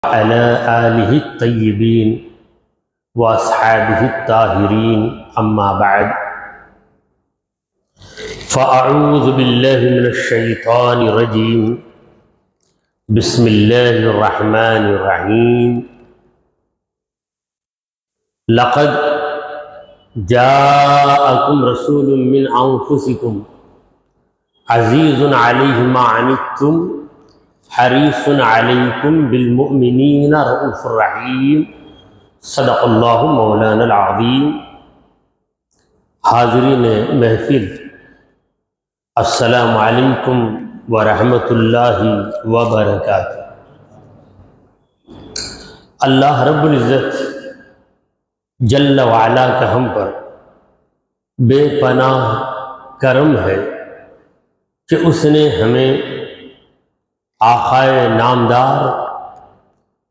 على آله الطيبين وأصحابه الطاهرين أما بعد فأعوذ بالله من الشيطان الرجيم بسم الله الرحمن الرحيم لقد جاءكم رسول من أنفسكم عزيز عليه ما عنتم حریص علیکم بالمؤمنین رؤوف الرحیم صدق اللہ مولانا العظیم۔ حاضرین محفل، السلام علیکم ورحمۃ اللہ وبرکاتہ۔ اللہ رب العزت جل وعلا کا ہم پر بے پناہ کرم ہے کہ اس نے ہمیں آقائے نامدار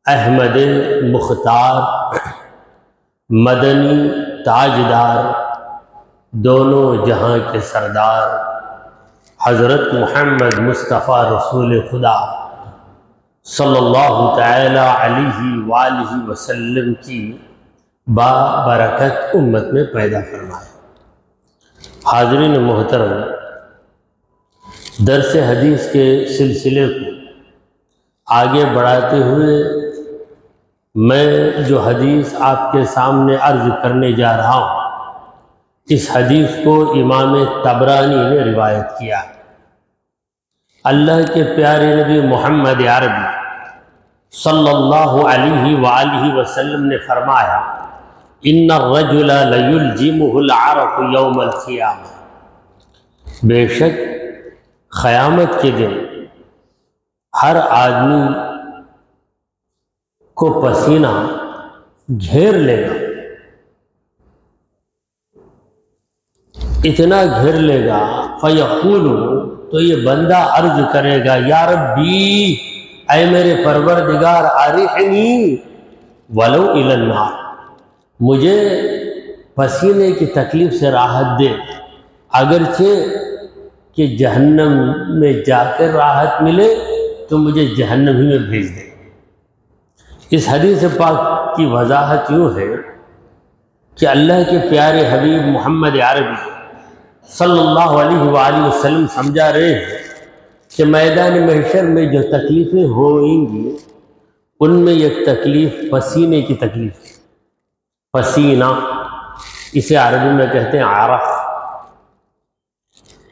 احمد مختار مدنی تاجدار دونوں جہاں کے سردار حضرت محمد مصطفیٰ رسول خدا صلی اللہ تعالی علیہ وآلہ وسلم کی بابرکت امت میں پیدا فرمائے۔ حاضرین محترم، درس حدیث کے سلسلے کو آگے بڑھاتے ہوئے میں جو حدیث آپ کے سامنے عرض کرنے جا رہا ہوں، اس حدیث کو امام طبرانی نے روایت کیا۔ اللہ کے پیارے نبی محمد عربی صلی اللہ علیہ وآلہ وسلم نے فرمایا، ان الرجل لیلجمہ العرق یوم القیامہ، بے شک قیامت کے دن ہر آدمی کو پسینہ گھیر لے گا، اتنا گھیر لے گا، فیقول، تو یہ بندہ عرض کرے گا، یا ربی، اے میرے پروردگار، ارحنی ولو الی النار، مجھے پسینے کی تکلیف سے راحت دے، اگرچہ کہ جہنم میں جا کر راحت ملے تو مجھے جہنم ہی میں بھیج دے۔ اس حدیث پاک کی وضاحت یوں ہے کہ اللہ کے پیارے حبیب محمد عربی صلی اللہ علیہ وآلہ وسلم سمجھا رہے ہیں کہ میدان محشر میں جو تکلیفیں ہوئیں گی ان میں ایک تکلیف پسینے کی تکلیف ہے۔ پسینہ اسے عربی میں کہتے ہیں عرق۔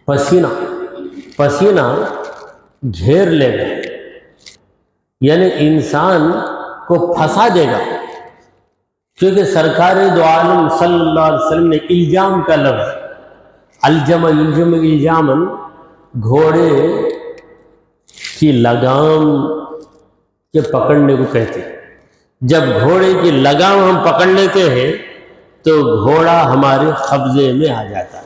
پسینہ گھیر لے گا، یعنی انسان کو پھنسا دے گا، کیونکہ سرکار دو عالم صلی اللہ علیہ وسلم نے الجام کا لفظ الجم الجامن گھوڑے کی لگام کے پکڑنے کو کہتے ہیں۔ جب گھوڑے کی لگام ہم پکڑ لیتے ہیں تو گھوڑا ہمارے قبضے میں آ جاتا ہے۔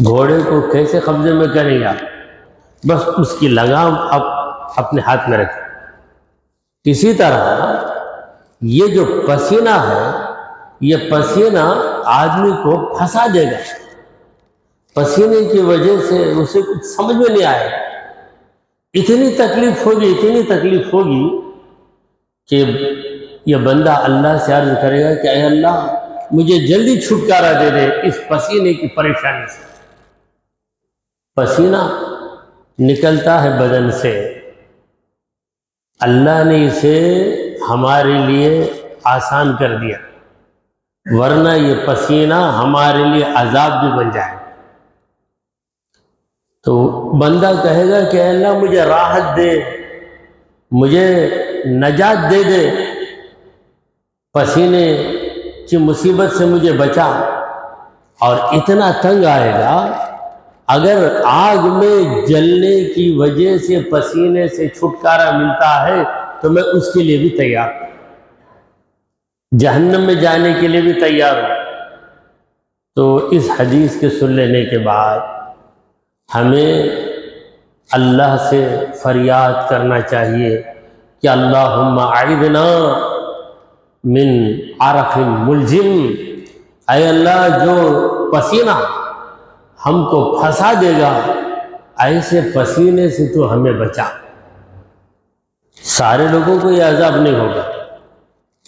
گھوڑے کو کیسے قبضے میں کریں گے آپ؟ بس اس کی لگام آپ اپنے ہاتھ میں رکھیں۔ اسی طرح یہ جو پسینہ ہے، یہ پسینہ آدمی کو پھنسا دے گا، پسینے کی وجہ سے اسے کچھ سمجھ میں نہیں آئے، اتنی تکلیف ہوگی کہ یہ بندہ اللہ سے عرض کرے گا کہ اے اللہ، مجھے جلدی چھٹکارا دے دے اس پسینے کی پریشانی سے۔ پسینہ نکلتا ہے بدن سے، اللہ نے اسے ہمارے لیے آسان کر دیا، ورنہ یہ پسینہ ہمارے لیے عذاب بھی بن جائے۔ تو بندہ کہے گا کہ اے اللہ، مجھے راحت دے، مجھے نجات دے دے، پسینے کی مصیبت سے مجھے بچا۔ اور اتنا تنگ آئے گا، اگر آگ میں جلنے کی وجہ سے پسینے سے چھٹکارا ملتا ہے تو میں اس کے لیے بھی تیار ہوں، جہنم میں جانے کے لیے بھی تیار ہوں۔ تو اس حدیث کے سن لینے کے بعد ہمیں اللہ سے فریاد کرنا چاہیے کہ اللہم اعذنا من عرق ملجم، اے اللہ، جو پسینہ ہم کو پھنسا دے گا، ایسے پسینے سے تو ہمیں بچا۔ سارے لوگوں کو یہ عذاب نہیں ہوگا،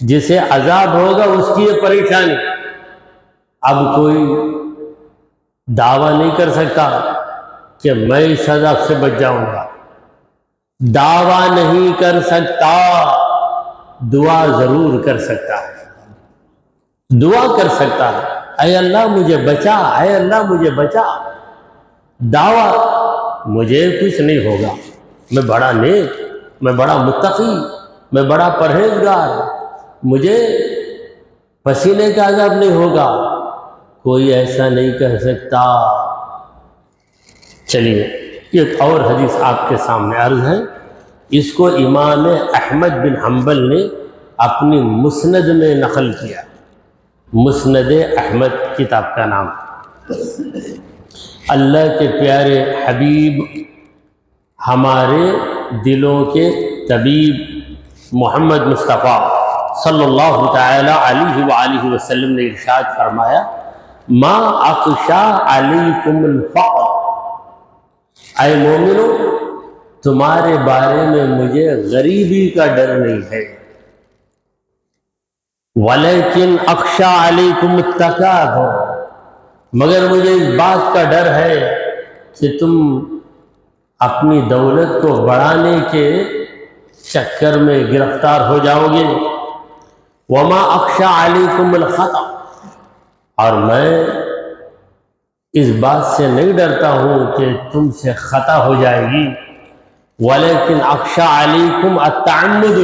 جسے عذاب ہوگا اس کی یہ پریشانی۔ اب کوئی دعویٰ نہیں کر سکتا کہ میں اس عذاب سے بچ جاؤں گا، دعویٰ نہیں کر سکتا، دعا ضرور کر سکتا ہے، دعا کر سکتا ہے، اے اللہ مجھے بچا، اے اللہ مجھے بچا۔ دعویٰ مجھے کچھ نہیں ہوگا، میں بڑا نیک، میں بڑا متقی، میں بڑا پرہیزگار، مجھے پسینے کا عذاب نہیں ہوگا، کوئی ایسا نہیں کہہ سکتا۔ چلیے ایک اور حدیث آپ کے سامنے عرض ہے، اس کو امام احمد بن حنبل نے اپنی مسند میں نقل کیا، مسند احمد کتاب کا نام۔ اللہ کے پیارے حبیب، ہمارے دلوں کے طبیب محمد مصطفیٰ صلی اللہ تعالی علیہ وآلہ وسلم نے ارشاد فرمایا، ما اخشا علیکم الفقر، اے مومنو تمہارے بارے میں مجھے غریبی کا ڈر نہیں ہے، ولیکن اخشا علیکم التکاثر، مگر مجھے اس بات کا ڈر ہے کہ تم اپنی دولت کو بڑھانے کے چکر میں گرفتار ہو جاؤ گے، وما اخشا علیکم الخطأ، اور میں اس بات سے نہیں ڈرتا ہوں کہ تم سے خطا ہو جائے گی، ولیکن اخشا علیکم التعمد،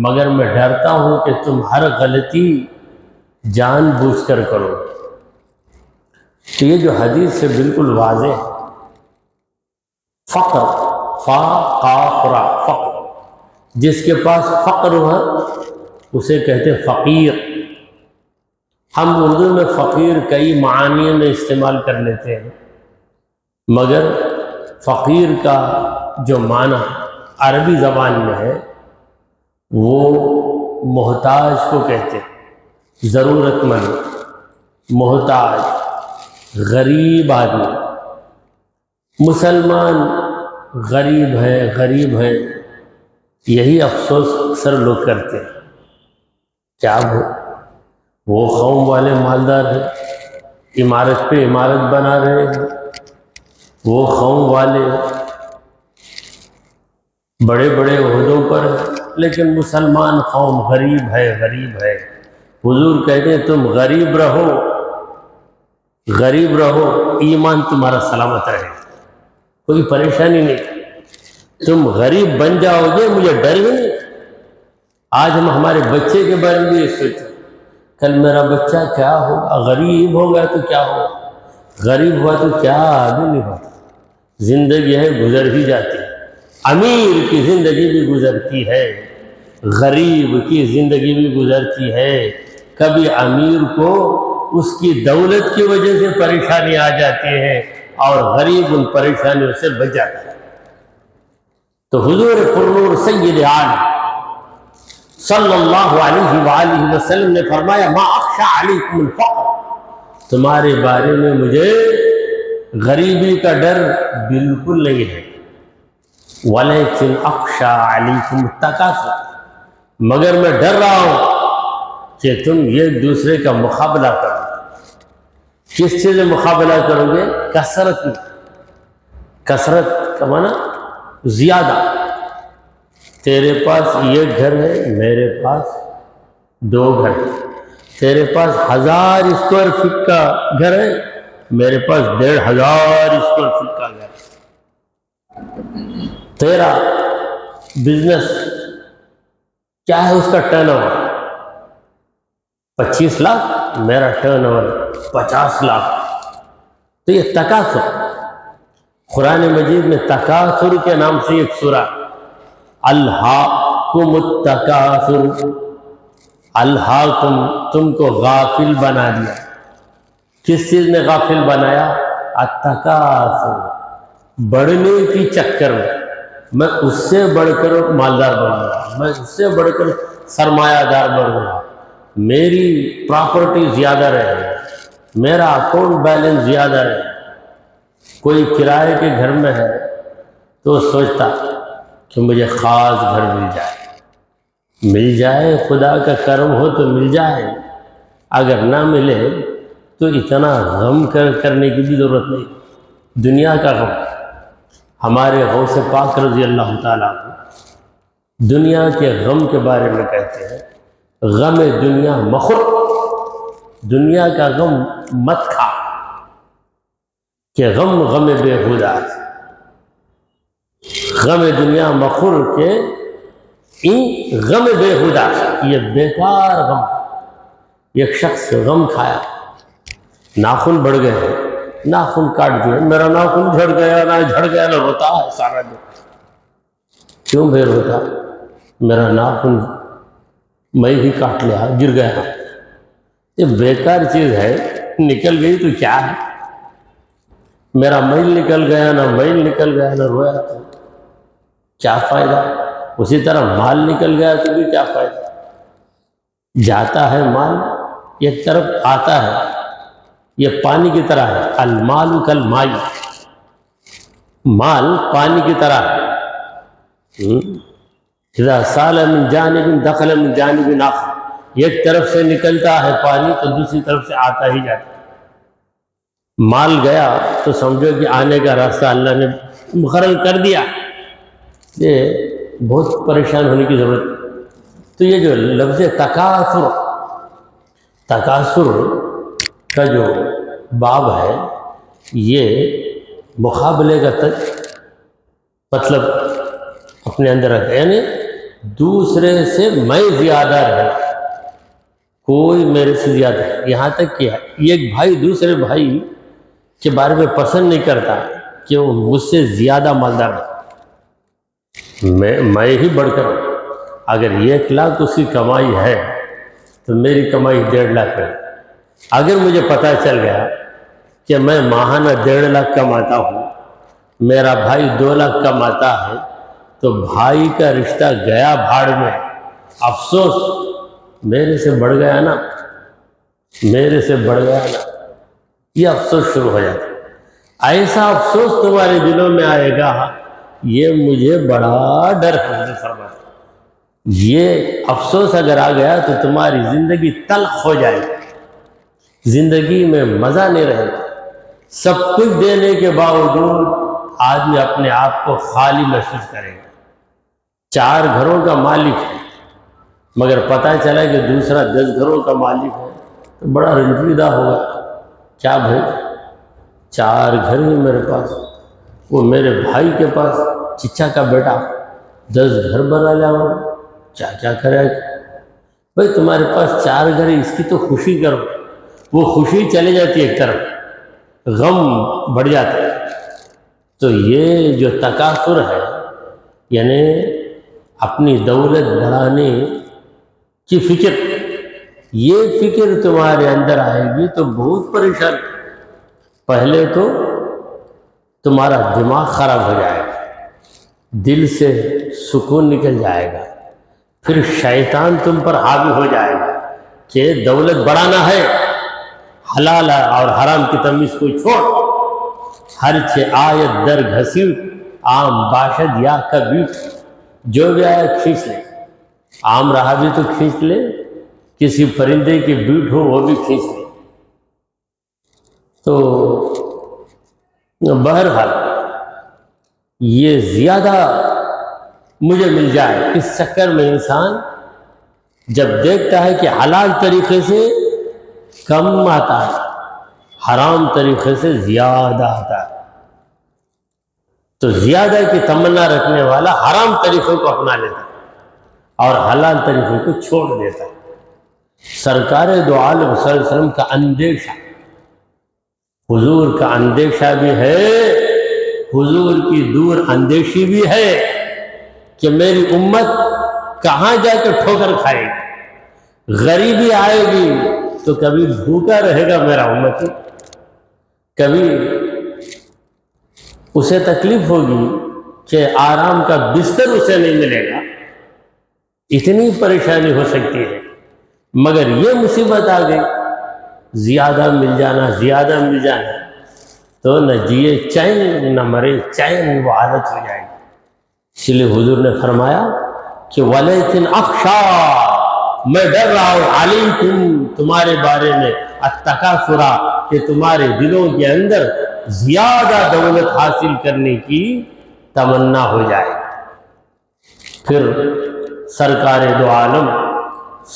مگر میں ڈرتا ہوں کہ تم ہر غلطی جان بوجھ کر کرو۔ تو یہ جو حدیث سے بالکل واضح ہے، فقر، فا قاف را، فقر، جس کے پاس فقر ہے اسے کہتے ہیں فقیر۔ ہم اردو میں فقیر کئی معانی میں استعمال کر لیتے ہیں، مگر فقیر کا جو معنی عربی زبان میں ہے وہ محتاج کو کہتے ہیں، ضرورت مند، محتاج، غریب آدمی۔ مسلمان غریب ہے، غریب ہے، یہی افسوس اکثر لوگ کرتے ہیں۔ کیا وہ قوم والے مالدار ہیں، عمارت پہ عمارت بنا رہے ہیں، وہ قوم والے بڑے بڑے عہدوں پر ہیں، لیکن مسلمان قوم غریب ہے، غریب ہے۔ حضور کہتے ہیں تم غریب رہو، غریب رہو، ایمان تمہارا سلامت رہے، کوئی پریشانی نہیں۔ تم غریب بن جاؤ گے، مجھے ڈر ہی نہیں۔ آج ہم ہمارے بچے کے بارے میں یہ سوچیں، کل میرا بچہ کیا ہوگا، غریب ہوگا تو کیا ہوگا، غریب ہوا تو کیا آدمی نہیں ہوتا۔ زندگی ہے، گزر ہی جاتی ہے، امیر کی زندگی بھی گزرتی ہے، غریب کی زندگی بھی گزرتی ہے۔ کبھی امیر کو اس کی دولت کی وجہ سے پریشانی آ جاتی ہے اور غریب ان پریشانیوں سے بچ جاتا ہے۔ تو حضور پرنور سید عالم صلی اللہ علیہ وآلہ وسلم نے فرمایا، ما اخشا علیکم الفقر، تمہارے بارے میں مجھے غریبی کا ڈر بالکل نہیں ہے، ولیکن اخشا علیکم التکاثر، مگر میں ڈر رہا ہوں کہ تم ایک دوسرے کا مقابلہ کرو۔ کس چیز میں مقابلہ کرو گے؟ کثرت میں۔ کثرت کا معنی زیادہ، تیرے پاس ایک گھر ہے، میرے پاس 2 گھر ہے، تیرے پاس 1000 اسکوائر فٹ کا گھر ہے، میرے پاس 1500 اسکوائر فٹ کا گھر ہے۔ تیرا بزنس کیا ہے، اس کا ٹرن اوور 25 لاکھ، میرا ٹرن اوور 50 لاکھ۔ تو یہ تکاثر، قرآن مجید میں تکاثر کے نام سے ایک سورہ، الہاکم التکاثر، الہاکم، تم کو غافل بنا دیا۔ کس چیز نے غافل بنایا؟ التکاثر، بڑھنے کی چکر میں اس سے بڑھ کر مالدار بنوں گا، میں اس سے بڑھ کر سرمایہ دار بنوں گا، میری پراپرٹی زیادہ رہے گی، میرا اکاؤنٹ بیلنس زیادہ رہے۔ کوئی کرائے کے گھر میں ہے تو سوچتا کہ مجھے خاص گھر مل جائے خدا کا کرم ہو تو مل جائے، اگر نہ ملے تو اتنا غم کرنے کی بھی ضرورت نہیں۔ دنیا کا غم، ہمارے غوث پاک رضی اللہ تعالیٰ عنہ دنیا کے غم کے بارے میں کہتے ہیں، غم دنیا مخور، دنیا کا غم مت کھا کہ غم بےہودہ، غم دنیا مخور کے غم بےہودہ، یہ بیکار غم۔ ایک شخص غم کھایا، ناخن بڑھ گئے، ناخن کاٹ دیا، میرا ناخن جھڑ گیا نہ روتا ہے سارا دن۔ کیوں بے روتا؟ میرا ناخن میں ہی کاٹ لیا، گر گیا۔ یہ بیکار چیز ہے، نکل گئی تو کیا ہے؟ میرا میل نکل گیا نہ رویا تو کیا فائدہ؟ اسی طرح مال نکل گیا تو بھی کیا فائدہ؟ جاتا ہے مال ایک طرف، آتا ہے، یہ پانی کی طرح ہے، المال کالماء، مال پانی کی طرح ہے، اذا سال من جانب دخل من جانب آخر، ایک طرف سے نکلتا ہے پانی تو دوسری طرف سے آتا ہی جاتا ہے۔ مال گیا تو سمجھو کہ آنے کا راستہ اللہ نے مقرر کر دیا، یہ بہت پریشان ہونے کی ضرورت ہے۔ تو یہ جو لفظ تکاثر کا جو باب ہے، یہ مقابلے کا مطلب اپنے اندر رکھتا ہے، یعنی دوسرے سے میں زیادہ رہنا، کوئی میرے سے زیادہ ہے۔ یہاں تک کہ ایک بھائی دوسرے بھائی کے بارے میں پسند نہیں کرتا کہ وہ مجھ سے زیادہ مالدار ہے، میں ہی بڑھ کر، اگر 1 لاکھ اس کی کمائی ہے تو میری کمائی 1.5 لاکھ ہے۔ اگر مجھے پتہ چل گیا کہ میں ماہانہ 1.5 لاکھ کماتا ہوں، میرا بھائی 2 لاکھ کماتا ہے، تو بھائی کا رشتہ گیا بھاڑ میں، افسوس میرے سے بڑھ گیا نا، یہ افسوس شروع ہو جاتا ہے۔ ایسا افسوس تمہارے دلوں میں آئے گا، یہ مجھے بڑا ڈر ہے، حضرت فرماتے ہیں یہ افسوس اگر آ گیا تو تمہاری زندگی تلخ ہو جائے گی، زندگی میں مزہ نہیں رہے گا۔ سب کچھ دینے کے باوجود آدمی اپنے آپ کو خالی محسوس کرے گا۔ 4 گھروں کا مالک ہے، مگر پتہ چلا کہ دوسرا 10 گھروں کا مالک ہے تو بڑا رنجیدہ ہوگا۔ کیا بھائی، 4 گھر ہی میرے پاس، وہ میرے بھائی کے پاس چچا کا بیٹا 10 گھر بنا لیا، کیا کرے بھائی؟ تمہارے پاس 4 گھر ہے، اس کی تو خوشی کرو۔ وہ خوشی چلے جاتی ہے ایک طرف، غم بڑھ جاتا ہے۔ تو یہ جو تکاثر ہے، یعنی اپنی دولت بڑھانے کی فکر، یہ فکر تمہارے اندر آئے گی تو بہت پریشان۔ پہلے تو تمہارا دماغ خراب ہو جائے گا، دل سے سکون نکل جائے گا، پھر شیطان تم پر حاوی ہو جائے گا کہ دولت بڑھانا ہے، حلال اور حرام کی تمیز کو چھوڑ، ہر آیت در گھسیٹ، عام باشد یا کبیٹ، جو بھی آیا کھینچ لے، عام رہا بھی تو کھینچ لے، کسی پرندے کی بیٹ ہو وہ بھی کھینچ لے۔ تو بہرحال یہ زیادہ مجھے مل جائے، اس چکر میں انسان جب دیکھتا ہے کہ حلال طریقے سے کم آتا ہے، حرام طریقے سے زیادہ آتا ہے، تو زیادہ کی تمنا رکھنے والا حرام طریقوں کو اپنا لیتا ہے اور حلال طریقوں کو چھوڑ دیتا ہے۔ سرکار دو عالم صلی اللہ علیہ وسلم کا اندیشہ، حضور کا اندیشہ بھی ہے، حضور کی دور اندیشی بھی ہے کہ میری امت کہاں جا کر ٹھوکر کھائے گی، غریبی آئے گی تو کبھی بھوکا رہے گا میرا امتی، کبھی اسے تکلیف ہوگی کہ آرام کا بستر اسے نہیں ملے گا، اتنی پریشانی ہو سکتی ہے۔ مگر یہ مصیبت آ گئی، زیادہ مل جانا تو نہ جیے چین نہ مرے چین، وہ حالت ہو جائے گی۔ اس لیے حضور نے فرمایا کہ ولیکن اخشا، میں ڈر رہا ہوں علیکم تمہارے بارے میں التکاثر، کہ تمہارے دلوں کے اندر زیادہ دولت حاصل کرنے کی تمنا ہو جائے۔ پھر سرکار دو عالم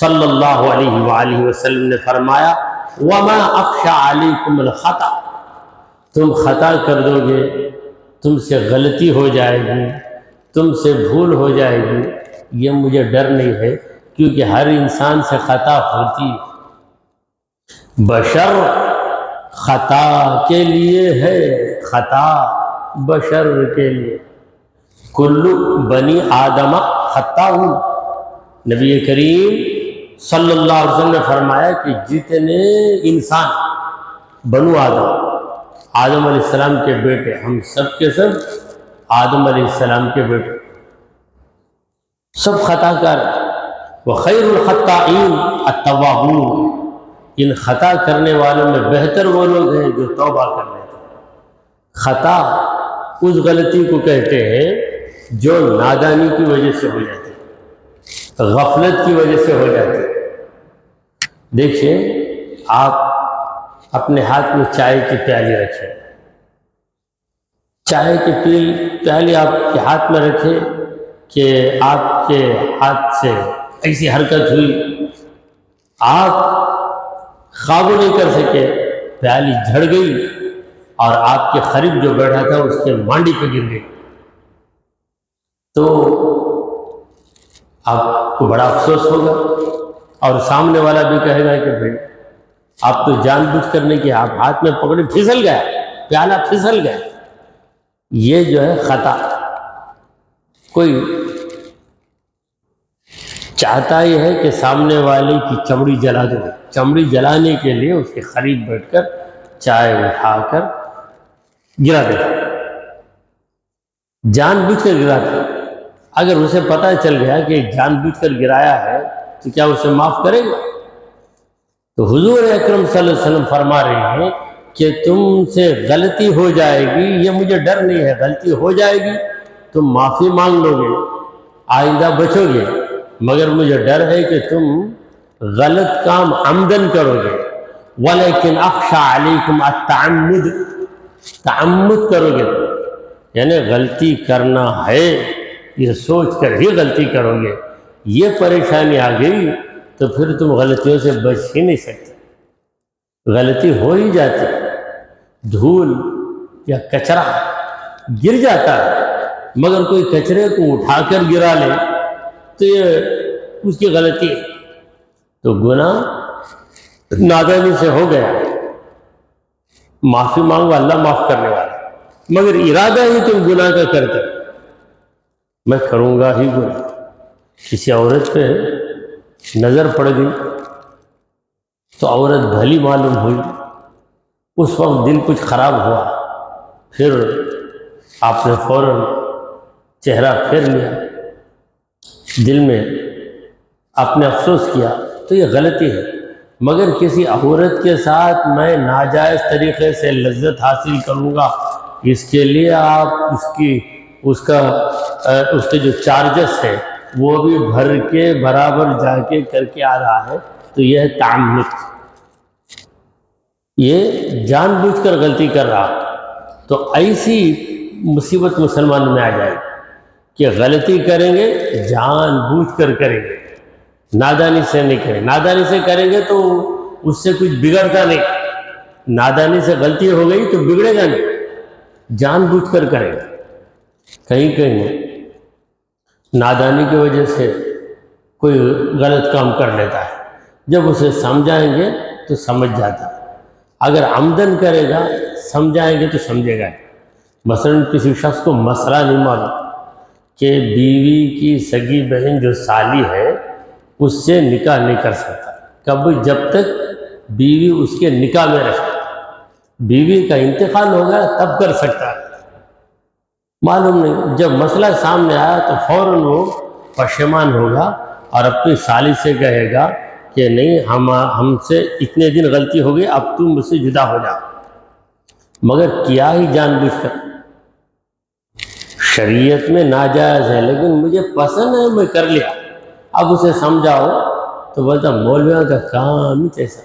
صلی اللہ علیہ وآلہ وسلم نے فرمایا وما اخشى علیکم الخطأ، تم خطا کر دو گے، تم سے غلطی ہو جائے گی، تم سے بھول ہو جائے گی، یہ مجھے ڈر نہیں ہے، کیونکہ ہر انسان سے خطا ہوتی ہے۔ بشر خطا کے لیے ہے، خطا بشر کے لیے، کل بنی آدم خطاؤن، نبی کریم صلی اللہ علیہ وسلم نے فرمایا کہ جتنے انسان بنو آدم علیہ السلام کے بیٹے، ہم سب کے سب آدم علیہ السلام کے بیٹے، سب خطا کار، وخیر الخطائین التوابون، ان خطا کرنے والوں میں بہتر وہ لوگ ہیں جو توبہ کر لیتے ہیں۔ خطا اس غلطی کو کہتے ہیں جو نادانی کی وجہ سے ہو جاتی ہے، غفلت کی وجہ سے ہو جاتی ہے۔ دیکھیے، آپ اپنے ہاتھ میں چائے کی پیالی رکھیں، چائے کی پیالی آپ کے ہاتھ میں رکھیں کہ آپ کے ہاتھ سے ایسی حرکت ہوئی، آپ قابو نہیں کر سکے، پیالی جھڑ گئی اور آپ کے قریب جو بیٹھا تھا اس کے مانڈی پہ گر گئی، تو آپ کو بڑا افسوس ہوگا، اور سامنے والا بھی کہے گا کہ بھائی آپ تو جان بوجھ کر نہیں کیا، آپ ہاتھ میں پکڑے پھسل گیا، پیالہ پھسل گیا۔ یہ جو ہے خطا، کوئی چاہتا یہ ہے کہ سامنے والے کی چمڑی جلا دو، چمڑی جلانے کے لیے اس کے قریب بیٹھ کر چائے اٹھا کر گرا دیتا، جان بوجھ کر گراتا۔ اگر اسے پتہ چل گیا کہ جان بوجھ کر گرایا ہے تو کیا اسے معاف کرے گا؟ تو حضور اکرم صلی اللہ علیہ وسلم فرما رہے ہیں کہ تم سے غلطی ہو جائے گی، یہ مجھے ڈر نہیں ہے، غلطی ہو جائے گی تم معافی مانگ لو گے، آئندہ بچو گے، مگر مجھے ڈر ہے کہ تم غلط کام عمدن کرو گے۔ ولیکن اخشى علیکم التعمد، تعمد کرو گے یعنی غلطی کرنا ہے یہ سوچ کر ہی غلطی کرو گے، یہ پریشانی آ گئی تو پھر تم غلطیوں سے بچ ہی نہیں سکتے، غلطی ہو ہی جاتی، دھول یا کچرا گر جاتا ہے، مگر کوئی کچرے کو اٹھا کر گرا لے تو یہ اس کی غلطی ہے، تو گناہ نادانی سے ہو گیا، معافی مانگو، اللہ معاف کرنے والا، مگر ارادہ ہی تم گناہ کا کرتے، میں کروں گا ہی گناہ۔ کسی عورت پہ نظر پڑ گئی تو عورت بھلی معلوم ہوئی، اس وقت دل کچھ خراب ہوا، پھر آپ نے فوراً چہرہ پھیر لیا، دل میں آپ نے افسوس کیا، تو یہ غلطی ہے، مگر کسی عورت کے ساتھ میں ناجائز طریقے سے لذت حاصل کروں گا، اس کے لیے آپ اس کے جو چارجز ہے وہ بھی بھر کے برابر جا کے کر کے آ رہا ہے، تو یہ ہے تعمد، یہ جان بوجھ کر غلطی کر رہا، تو ایسی مصیبت مسلمان میں آ جائے کہ غلطی کریں گے جان بوجھ کر کریں گے، نادانی سے نہیں کریں، نادانی سے کریں گے تو اس سے کچھ بگڑتا نہیں، نادانی سے غلطی ہو گئی تو بگڑے گا نہیں، جان بوجھ کر کریں گے۔ کہیں کہیں نادانی کی وجہ سے کوئی غلط کام کر لیتا ہے، جب اسے سمجھائیں گے تو سمجھ جاتا ہے، اگر عمدن کرے گا سمجھائیں گے تو سمجھے گا۔ مثلا کسی شخص کو مسئلہ نہیں معلوم کہ بیوی کی سگی بہن جو سالی ہے اس سے نکاح نہیں کر سکتا، کب؟ جب تک بیوی اس کے نکاح میں رہے، بیوی کا انتقال ہوگا تب کر سکتا ہے، معلوم نہیں، جب مسئلہ سامنے آیا تو فوراً وہ پشیمان ہوگا اور اپنی سالی سے کہے گا کہ نہیں، ہم سے اتنے دن غلطی ہو گئی، اب تم مجھ سے جدا ہو جا، مگر کیا ہی جان بوجھ کر۔ شریعت میں ناجائز ہے لیکن مجھے پسند ہے، میں کر لیا. اب اسے سمجھاؤ تو بولتا مولویوں کا کام ہی ایسا،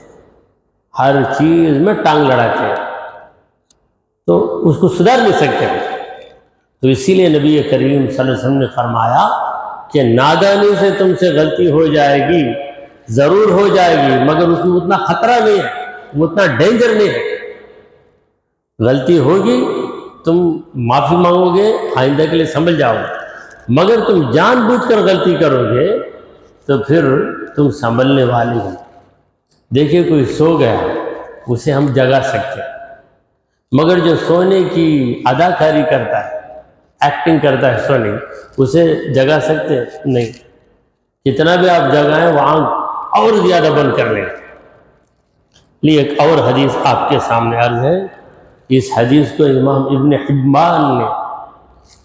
ہر چیز میں ٹانگ لڑاتے ہیں، تو اس کو سدھار نہیں سکتے. تو اسی لیے نبی کریم صلی اللہ علیہ وسلم نے فرمایا کہ نادانی سے تم سے غلطی ہو جائے گی، ضرور ہو جائے گی، مگر اس میں اتنا خطرہ نہیں ہے، وہ اتنا ڈینجر نہیں ہے. غلطی ہوگی، تم معافی مانگو گے، آئندہ کے لیے سنبھل جاؤ گے. مگر تم جان بوجھ کر غلطی کرو گے تو پھر تم سنبھلنے والے ہو. دیکھیے کوئی سو گیا اسے ہم جگا سکتے ہیں، مگر جو سونے کی اداکاری کرتا ہے، ایکٹنگ کرتا ہے سونے، اسے جگا سکتے ہیں؟ نہیں. کتنا بھی آپ جگائیں وہ آنکھ اور زیادہ بند کر لیں. لیے ایک اور حدیث آپ کے سامنے عرض ہے. اس حدیث کو امام ابن حبان نے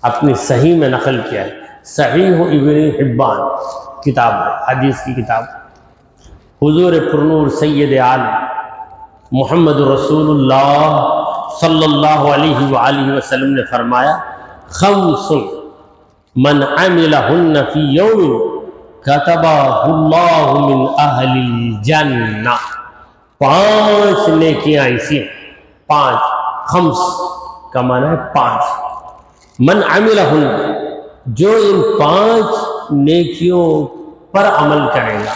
اپنی صحیح میں نقل کیا ہے. صحیح ابن حبان کتاب ہے، حدیث کی کتاب. حضور پرنور سید عالم محمد رسول اللہ صلی اللہ علیہ وآلہ وسلم نے فرمایا خمس من عملہن فی یوم کتبہ اللہ من اہل الجنہ. 5 نیکیاں ایسی ہیں، 5 خمس کا معنی ہے 5. من عملہن، جو ان 5 نیکیوں پر عمل کرے گا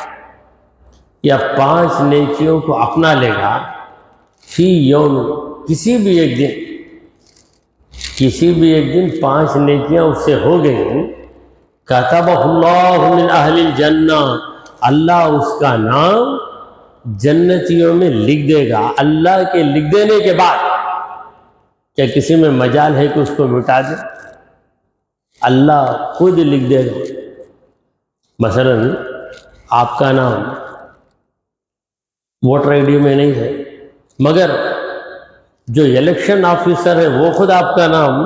یا 5 نیکیوں کو اپنا لے گا، فی یوم، کسی بھی ایک دن 5 نیکیاں اس سے ہو گئیں، کتبہ اللہ من اہل الجنہ، اللہ اس کا نام جنتیوں میں لکھ دے گا. اللہ کے لکھ دینے کے بعد کیا کسی میں مجال ہے کہ اس کو مٹا دے؟ اللہ خود لکھ دے گا. مثلا آپ کا نام ووٹر آئی ڈی میں نہیں ہے، مگر جو الیکشن آفیسر ہے وہ خود آپ کا نام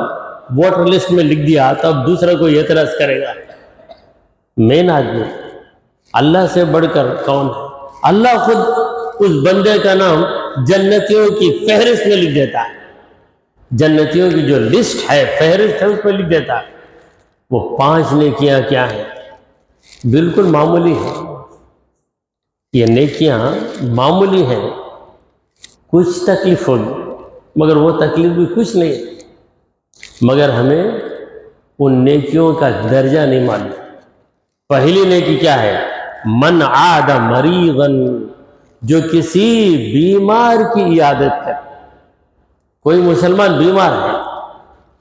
ووٹر لسٹ میں لکھ دیا، تب دوسرا کوئی اعتراض کرے گا؟ مین آدمی اللہ سے بڑھ کر کون ہے؟ اللہ خود اس بندے کا نام جنتیوں کی فہرست میں لکھ دیتا ہے. جنتیوں کی جو لسٹ ہے، فہرست ہے، اس میں لکھ دیتا ہے. وہ 5 نیکیاں کیا ہیں؟ بالکل معمولی ہیں. یہ نیکیاں معمولی ہیں، کچھ تکلیف ہوگی مگر وہ تکلیف بھی کچھ نہیں ہے. مگر ہمیں ان نیکیوں کا درجہ نہیں معلوم. پہلی نیکی کیا ہے؟ من عاد مریضا، جو کسی بیمار کی عیادت کرے. کوئی مسلمان بیمار ہے،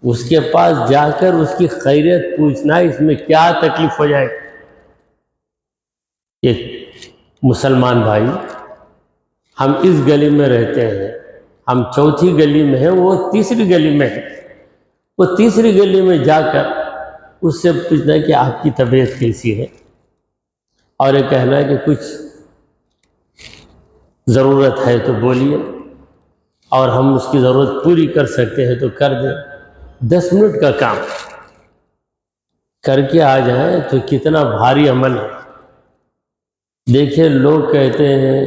اس کے پاس جا کر اس کی خیریت پوچھنا، اس میں کیا تکلیف ہو جائے. ایک مسلمان بھائی، ہم اس گلی میں رہتے ہیں، ہم 4تھی گلی میں ہیں، وہ 3ری گلی میں ہے. وہ 3ری گلی میں جا کر اس سے پوچھنا ہے کہ آپ کی طبیعت کیسی ہے، اور یہ کہنا ہے کہ کچھ ضرورت ہے تو بولیے، اور ہم اس کی ضرورت پوری کر سکتے ہیں تو کر دیں. 10 منٹ کا کام کر کے آ جائیں تو کتنا بھاری عمل ہے. دیکھیے لوگ کہتے ہیں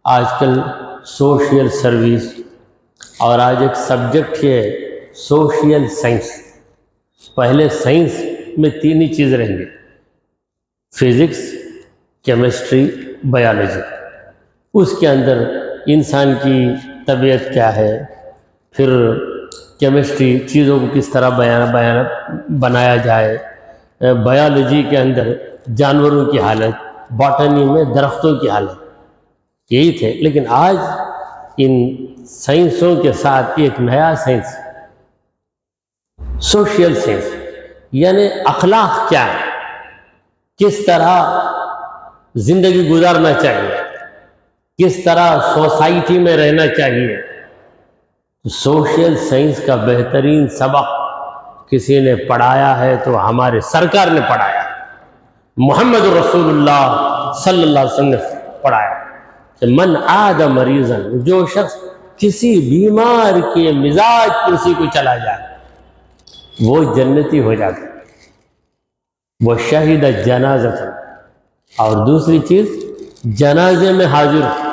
آج کل سوشل سروس، اور آج ایک سبجیکٹ ہے سوشل سائنس. پہلے سائنس میں 3 ہی چیز رہیں گے، فزکس، کیمسٹری، بایولوجی. اس کے اندر انسان کی طبیعت کیا ہے، پھر کیمسٹری چیزوں کو کس طرح بنایا جائے، بایولوجی کے اندر جانوروں کی حالت، باٹنی میں درختوں کی حالت، یہی تھے. لیکن آج ان سائنسوں کے ساتھ ایک نیا سائنس، سوشل سائنس، یعنی اخلاق کیا ہے، کس طرح زندگی گزارنا چاہیے، کس طرح سوسائٹی میں رہنا چاہیے. سوشل سائنس کا بہترین سبق کسی نے پڑھایا ہے تو ہمارے سرکار نے پڑھایا ہے، محمد رسول اللہ صلی اللہ علیہ وسلم نے پڑھایا کہ من عاد مریضا، جو شخص کسی بیمار کے مزاج کرسی کو چلا جائے وہ جنتی ہو جاتا ہے. وہ شہید جنازۃ، اور دوسری چیز جنازے میں حاضر ہو.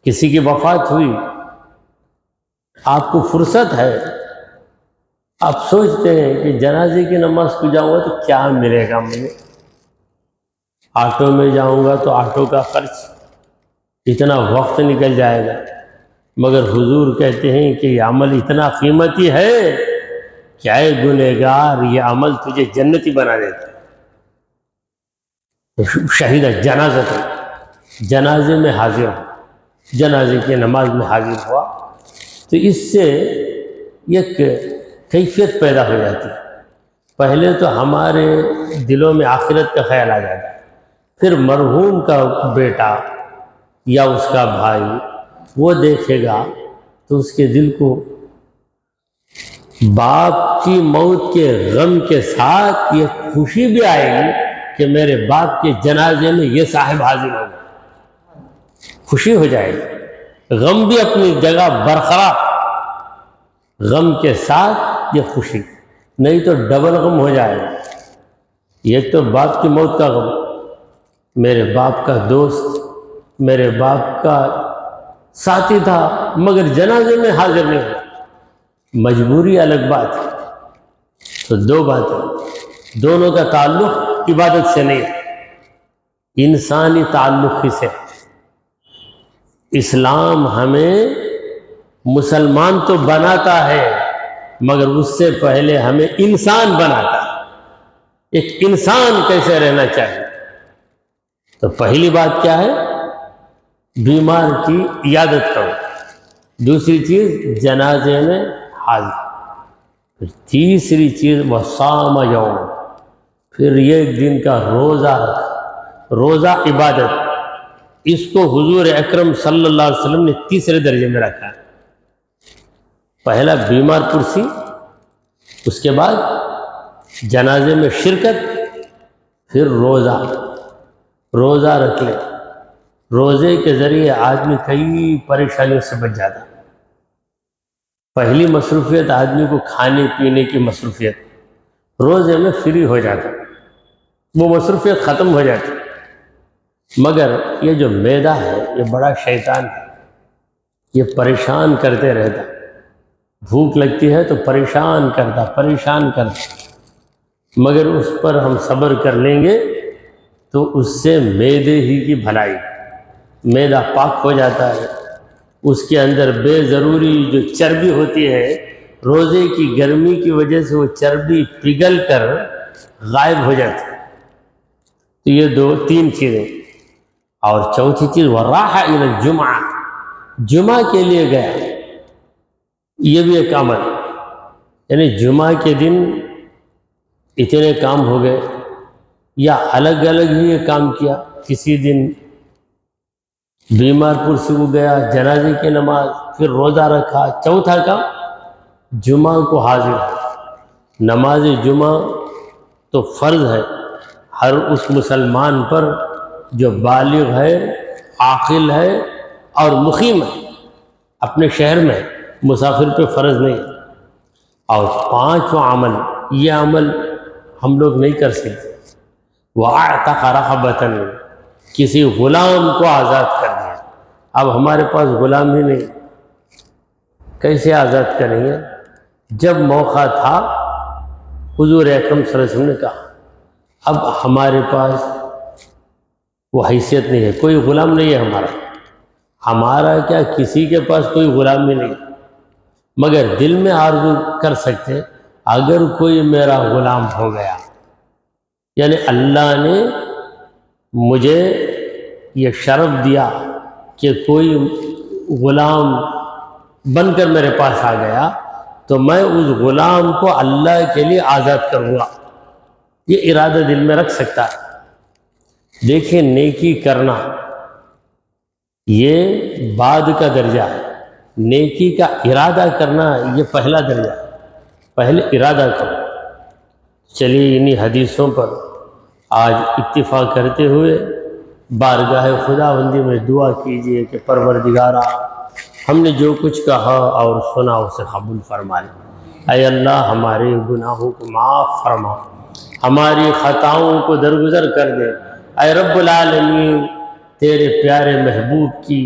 کسی کی وفات ہوئی، آپ کو فرصت ہے، آپ سوچتے ہیں کہ جنازے کی نماز کو جاؤں گا تو کیا ملے گا مجھے؟ آٹو میں جاؤں گا تو آٹو کا خرچ، اتنا وقت نکل جائے گا، مگر حضور کہتے ہیں کہ یہ عمل اتنا قیمتی ہے کہ اے گنہگار یہ عمل تجھے جنتی بنا دیتا ہے۔ شہید جنازہ، جنازے میں حاضر ہو، جنازے کی نماز میں حاضر ہوا تو اس سے ایک کیفیت پیدا ہو جاتی ہے۔ پہلے تو ہمارے دلوں میں آخرت کا خیال آ جاتا ہے، پھر مرحوم کا بیٹا یا اس کا بھائی وہ دیکھے گا تو اس کے دل کو باپ کی موت کے غم کے ساتھ یہ خوشی بھی آئے گی کہ میرے باپ کے جنازے میں یہ صاحب حاضر ہوگا، خوشی ہو جائے گی، غم بھی اپنی جگہ برقرار، غم کے ساتھ یہ خوشی، نہیں تو ڈبل غم ہو جائے گا۔ ایک تو باپ کی موت کا غم، میرے باپ کا دوست، میرے باپ کا ساتھی تھا مگر جنازے میں حاضر نہیں ہوا، مجبوری الگ بات ہے۔ تو دو باتیں، دونوں کا تعلق عبادت سے نہیں ہے، انسانی تعلق ہی سے۔ اسلام ہمیں مسلمان تو بناتا ہے مگر اس سے پہلے ہمیں انسان بناتا ہے، ایک انسان کیسے رہنا چاہیے۔ تو پہلی بات کیا ہے؟ بیمار کی عیادت کرو، دوسری چیز جنازے میں حاضر، پھر تیسری چیز وصام یوم، پھر ایک دن کا روزہ رکھا، روزہ عبادت، اس کو حضور اکرم صلی اللہ علیہ وسلم نے تیسرے درجے میں رکھا ہے۔ پہلا بیمار پرسی، اس کے بعد جنازے میں شرکت، پھر روزہ، روزہ رکھ لے۔ روزے کے ذریعے آدمی کئی پریشانیوں سے بچ جاتا ہے۔ پہلی مصروفیت آدمی کو کھانے پینے کی مصروفیت، روزے میں فری ہو جاتا، وہ مصروفیت ختم ہو جاتی۔ مگر یہ جو معدہ ہے یہ بڑا شیطان ہے، یہ پریشان کرتے رہتا، بھوک لگتی ہے تو پریشان کرتا، مگر اس پر ہم صبر کر لیں گے تو اس سے معدے ہی کی بھلائی، معدہ پاک ہو جاتا ہے، اس کے اندر بے ضروری جو چربی ہوتی ہے، روزے کی گرمی کی وجہ سے وہ چربی پگھل کر غائب ہو جاتی ہے۔ تو یہ تین چیزیں، اور چوتھی چیز وراح الی الجمعہ، جمعہ کے لیے گیا، یہ بھی ایک عمل، یعنی جمعہ کے دن اتنے کام ہو گئے یا الگ الگ ہی یہ کام کیا، کسی دن بیمار پرسی کو گیا، جنازے کی نماز، پھر روزہ رکھا، چوتھا کام جمعہ کو حاضر ہے۔ نماز جمعہ تو فرض ہے ہر اس مسلمان پر جو بالغ ہے، عاقل ہے اور مقیم ہے، اپنے شہر میں، مسافر پہ فرض نہیں ہے۔ اور پانچواں عمل، یہ عمل ہم لوگ نہیں کر سکتے، وَأَعْتَقَ رَقَبَةً، کسی غلام کو آزاد کر دیا۔ اب ہمارے پاس غلام ہی نہیں، کیسے آزاد کریں گے؟ جب موقع تھا حضور اکرم صلی اللہ علیہ وسلم نے کہا، اب ہمارے پاس وہ حیثیت نہیں ہے، کوئی غلام نہیں ہے ہمارا کیا کسی کے پاس کوئی غلام بھی نہیں، مگر دل میں آرزو کر سکتے اگر کوئی میرا غلام ہو گیا، یعنی اللہ نے مجھے یہ شرف دیا کہ کوئی غلام بن کر میرے پاس آ گیا تو میں اس غلام کو اللہ کے لیے آزاد کروں گا، یہ ارادہ دل میں رکھ سکتا ہے۔ دیکھیں، نیکی کرنا یہ بعد کا درجہ ہے، نیکی کا ارادہ کرنا یہ پہلا درجہ ہے، پہلے ارادہ کرو۔ چلیے انہی حدیثوں پر آج اتفاق کرتے ہوئے بارگاہ خداوندی میں دعا کیجئے کہ پروردگارا، ہم نے جو کچھ کہا اور سنا اسے قبول فرما لے۔ اے اللہ، ہمارے گناہوں کو معاف فرما، ہماری خطاؤں کو درگزر کر دے۔ اے رب العالمین، تیرے پیارے محبوب کی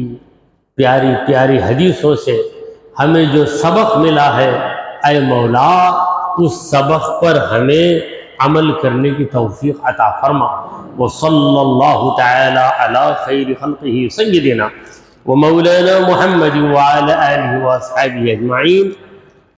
پیاری پیاری حدیثوں سے ہمیں جو سبق ملا ہے، اے مولا اس سبق پر ہمیں عمل کرنے کی توفیق عطا فرما. وصلی اللہ تعالی علی خیر خلقہ سیدنا ومولانا محمد وعلى آلہ واصحابہ اجمعین.